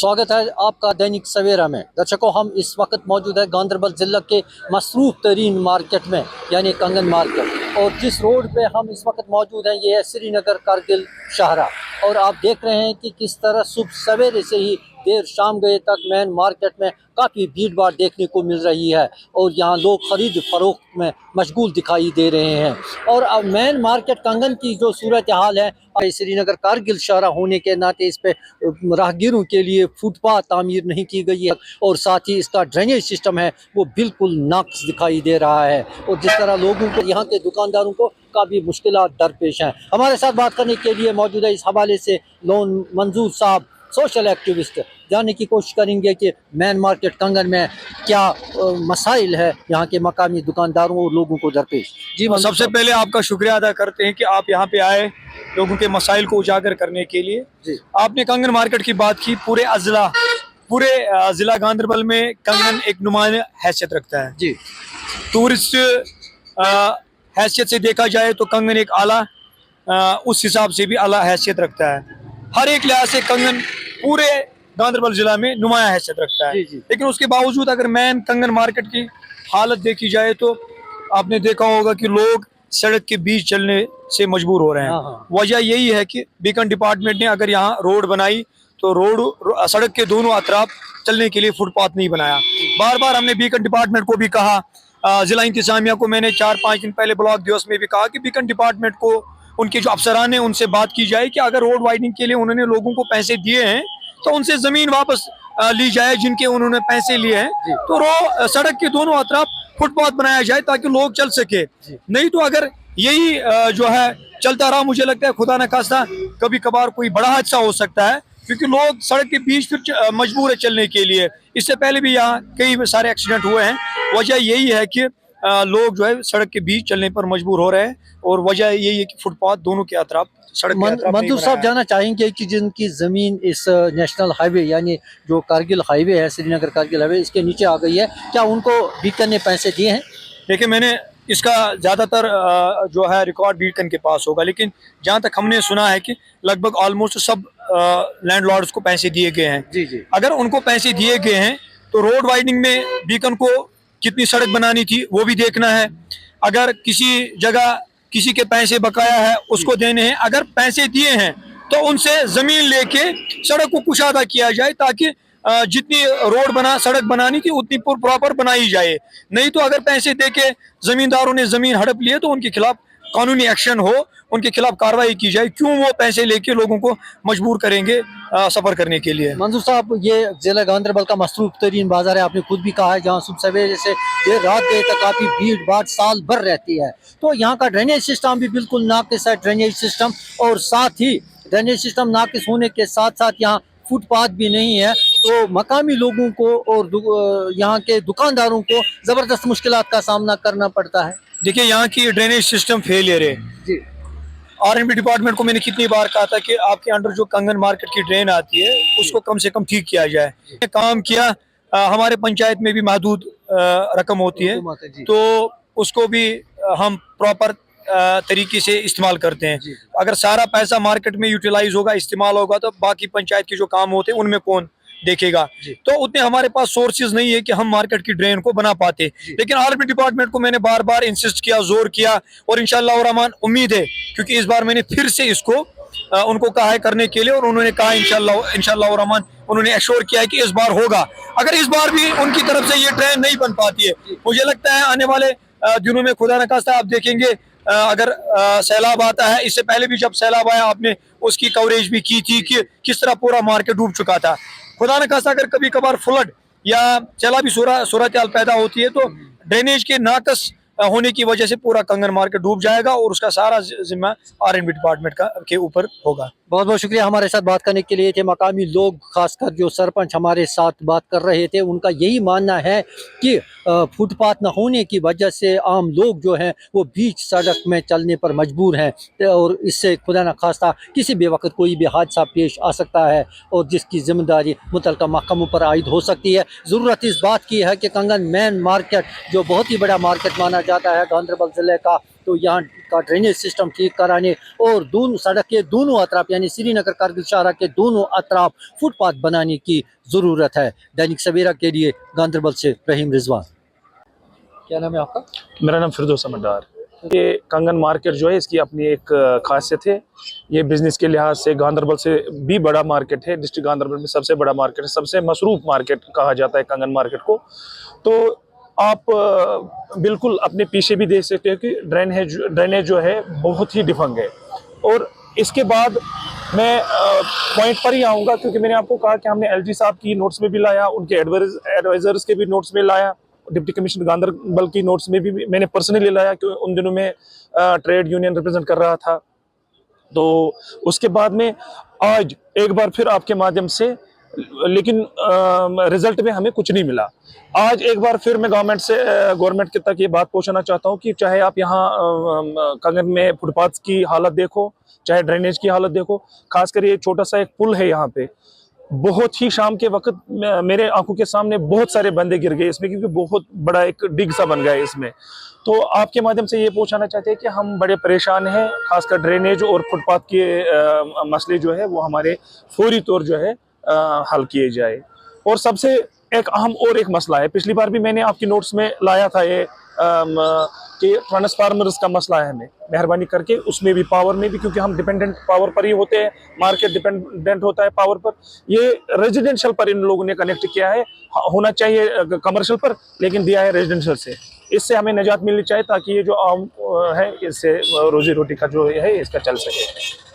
स्वागत है आपका दैनिक सवेरा में। दर्शकों, हम इस वक्त मौजूद है गांधरबल ज़िला के मसरूफ़ तरीन मार्केट में, यानी कंगन मार्केट। और जिस रोड पे हम इस वक्त मौजूद हैं ये है श्रीनगर कारगिल शाहरा। और आप देख रहे हैं कि किस तरह सुबह सवेरे से ही देर शाम गए तक मेन मार्केट में काफ़ी भीड़ भाड़ देखने को मिल रही है और यहाँ लोग खरीद फरोख्त में मशगूल दिखाई दे रहे हैं। और अब मेन मार्केट कंगन की जो सूरत हाल है, श्रीनगर कारगिल शाहरा होने के नाते इस पे राहगीरों के लिए फुटपाथ तामीर नहीं की गई है और साथ ही इसका ड्रेनेज सिस्टम है वो बिल्कुल नाक़िस दिखाई दे रहा है। और जिस तरह लोगों को, यहाँ के दुकानदारों को काफ़ी मुश्किलात दरपेश हैं। हमारे साथ बात करने के लिए मौजूद है इस हवाले से लोन मंजूर साहब, सोशल एक्टिविस्ट। जानने की कोशिश करेंगे कि मेन मार्केट कंगन में क्या मसाइल है यहाँ के मकामी दुकानदारों और लोगों को दरपेश। जी, सबसे पहले आपका शुक्रिया अदा करते हैं कि आप यहाँ पे आए लोगों के मसाइल को उजागर करने के लिए। जी, आपने कंगन मार्केट की बात की। पूरे ज़िला गांधरबल में कंगन एक नुमाया हैसियत रखता है। जी, टूरिस्ट हैसियत से देखा जाए तो कंगन एक आला उस हिसाब से भी आला हैसियत रखता है। हर एक लिहाज से कंगन पूरे गांधरबल जिला में नुमाया हैसियत रखता है। लेकिन उसके बावजूद अगर मेन कंगन मार्केट की हालत देखी जाए तो आपने देखा होगा कि लोग सड़क के बीच चलने से मजबूर हो रहे हैं। वजह यही है कि बीकन डिपार्टमेंट ने अगर यहाँ रोड बनाई तो सड़क के दोनों अतराफ चलने के लिए फुटपाथ नहीं बनाया। बार बार हमने बीकन डिपार्टमेंट को भी कहा, जिला इंतजामिया को मैंने 4-5 दिन पहले ब्लॉक दिवस में भी कहा कि बीकन डिपार्टमेंट को उनके जो अफसरान हैं उनसे बात की जाए कि अगर रोड वाइडनिंग के लिए उन्होंने लोगों को पैसे दिए हैं तो उनसे जमीन वापस ली जाए जिनके उन्होंने पैसे लिए हैं, तो सड़क के दोनों अतराफ फुटपाथ बनाया जाए ताकि लोग चल सके। नहीं तो अगर यही जो है चलता रहा, मुझे लगता है खुदा न खास्ता कभी कभार कोई बड़ा हादसा हो सकता है, क्योंकि लोग सड़क के बीच फिर मजबूर है चलने के लिए। इससे पहले भी यहाँ कई सारे एक्सीडेंट हुए हैं। वजह यही है कि लोग जो है सड़क के बीच चलने पर मजबूर हो रहे हैं और वजह यही है कि फुटपाथ दोनों के अतराफ मंजूर साहब जानना चाहेंगे कि जिनकी ज़मीन इस नेशनल हाईवे यानी जो कारगिल हाईवे है, श्रीनगर कारगिल हाईवे, इसके नीचे आ गई है, क्या उनको बीकन ने पैसे दिए हैं? देखिए, मैंने इसका ज़्यादातर जो है रिकॉर्ड बीकन के पास होगा, लेकिन जहाँ तक हमने सुना है कि लगभग ऑलमोस्ट सब लैंडलॉर्ड्स को पैसे दिए गए हैं। जी। अगर उनको पैसे दिए गए हैं तो रोड वाइडनिंग में बीकन को कितनी सड़क बनानी थी वो भी देखना है। अगर किसी जगह किसी के पैसे बकाया है उसको देने हैं। अगर पैसे दिए हैं तो उनसे जमीन लेके सड़क को कुशादा किया जाए ताकि जितनी सड़क बनानी थी उतनी प्रॉपर बनाई जाए। नहीं तो अगर पैसे देके जमींदारों ने जमीन हड़प लिए तो उनके खिलाफ कानूनी एक्शन हो, उनके खिलाफ कार्रवाई की जाए। क्यों वो पैसे लेके लोगों को मजबूर करेंगे सफर करने के लिए। मंजूर साहब, ये जिला गांधरबल का मसरूफ तरीन बाजार है, आपने खुद भी कहा है, जहाँ सुबह सवेरे से देर रात देर तक काफ़ी भीड़ भाड़ साल भर रहती है। तो यहाँ का ड्रेनेज सिस्टम भी बिल्कुल नाकिस है, ड्रेनेज सिस्टम। और साथ ही ड्रेनेज सिस्टम नाकिस होने के साथ साथ यहाँ फुटपाथ भी नहीं है, तो मकामी लोगों को और यहाँ के दुकानदारों को ज़बरदस्त मुश्किलात का सामना करना पड़ता है। देखिए, यहाँ की ड्रेनेज सिस्टम फेलियर है। जी, आरएनबी डिपार्टमेंट को मैंने कितनी बार कहा था कि आपके अंडर जो कंगन मार्केट की ड्रेन आती है उसको कम से कम ठीक किया जाए। काम किया, हमारे पंचायत में भी महदूद रकम होती है तो उसको भी हम प्रॉपर तरीके से इस्तेमाल करते हैं। अगर सारा पैसा मार्केट में यूटिलाइज होगा, इस्तेमाल होगा, तो बाकी पंचायत के जो काम होते हैं उनमें कौन देखेगा। तो उतने हमारे पास सोर्सेज नहीं है कि हम मार्केट की ड्रेन को बना पाते। लेकिन आरएनबी डिपार्टमेंट को मैंने बार बार इंसिस्ट किया, जोर किया, और इंशाअल्लाह रहमान उम्मीद है, क्योंकि इस बार मैंने फिर से इसको उनको कहा है करने के लिए, और उन्होंने कहा इंशाअल्लाह रहमान उन्होंने एश्योर किया है कि इस बार होगा। अगर इस बार भी उनकी तरफ से ये ड्रेन नहीं बन पाती है, मुझे लगता है आने वाले दिनों में खुदा न खास्ता आप देखेंगे अगर सैलाब आता है, इससे पहले भी जब सैलाब आया आपने उसकी कवरेज भी की थी कि किस तरह पूरा मार्केट डूब चुका था। खुदा न खास्ता अगर कभी कभार फ्लड या सैलाबी सूरत हाल पैदा होती है तो ड्रेनेज के नाकस होने की वजह से पूरा कंगन मार्केट डूब जाएगा और उसका सारा जिम्मा आरएनबी डिपार्टमेंट के ऊपर होगा। बहुत बहुत शुक्रिया हमारे साथ बात करने के लिए। थे मकामी लोग, खासकर जो सरपंच हमारे साथ बात कर रहे थे, उनका यही मानना है कि फुटपाथ न होने की वजह से आम लोग जो हैं वो बीच सड़क में चलने पर मजबूर हैं और इससे खुदा न खास्ता किसी भी वक्त कोई भी हादसा पेश आ सकता है और जिसकी जिम्मेदारी मुतल्लिका महकमों पर आयद हो सकती है। ज़रूरत इस बात की है कि कंगन मेन मार्केट जो बहुत ही बड़ा मार्केट माना जाता है गांधरबल ज़िले का, तो यहाँ का ड्रेनेज सिस्टम ठीक कराने और दोनों सड़क के दोनों अतराफ यानी श्रीनगर कारगिल शाहरा के दोनों अतराफ फुटपाथ बनाने की ज़रूरत है। दैनिक सवेरा के लिए गांधरबल से रहीम रिजवान। क्या नाम है आपका? मेरा नाम फिरदौस समझदार। ये कंगन मार्केट जो है इसकी अपनी एक खासियत है। ये बिजनेस के लिहाज से गांधरबल से भी बड़ा मार्केट है, डिस्ट्रिक्ट गांधरबल में सबसे बड़ा मार्केट है, सबसे मसरूफ मार्केट कहा जाता है कंगन मार्केट को। तो आप बिल्कुल अपने पीछे भी देख सकते हो कि ड्रेनेज जो है बहुत ही डिफंग है। और इसके बाद मैं पॉइंट पर ही आऊँगा, क्योंकि मैंने आपको कहा कि हमने एलजी साहब की नोट्स में भी लाया, उनके एडवाइजर्स के भी नोट्स में लाया, डिप्टी कमिश्नर गांधरबल की नोट्स में भी मैंने पर्सनली लाया, कि उन दिनों में ट्रेड यूनियन रिप्रेजेंट कर रहा था। तो उसके बाद में आज एक बार फिर आपके माध्यम से, लेकिन रिजल्ट में हमें कुछ नहीं मिला। आज एक बार फिर मैं गवर्नमेंट के तक ये बात पहुंचाना चाहता हूं कि चाहे आप यहाँ कंगन में फुटपाथ की हालत देखो, चाहे ड्रेनेज की हालत देखो, खासकर ये छोटा सा एक पुल है यहाँ पे, बहुत ही शाम के वक्त मेरे आंखों के सामने बहुत सारे बंदे गिर गए इसमें, क्योंकि बहुत बड़ा एक डिग सा बन गया है इसमें। तो आपके माध्यम से ये पूछना चाहते हैं कि हम बड़े परेशान हैं, खासकर ड्रेनेज और फुटपाथ के मसले जो है वो हमारे फौरी तौर जो है हल किए जाए। और सबसे एक अहम और एक मसला है, पिछली बार भी मैंने आपकी नोट्स में लाया था ये कि ट्रांसफार्मर्स का मसला है, हमें मेहरबानी करके उसमें भी, पावर में भी, क्योंकि हम डिपेंडेंट पावर पर ही होते हैं, मार्केट डिपेंडेंट होता है पावर पर। ये रेजिडेंशियल पर इन लोगों ने कनेक्ट किया है, होना चाहिए कमर्शियल पर, लेकिन दिया है रेजिडेंशियल से। इससे हमें निजात मिलनी चाहिए ताकि ये जो आम है इससे रोजी रोटी का जो है इसका चल सके।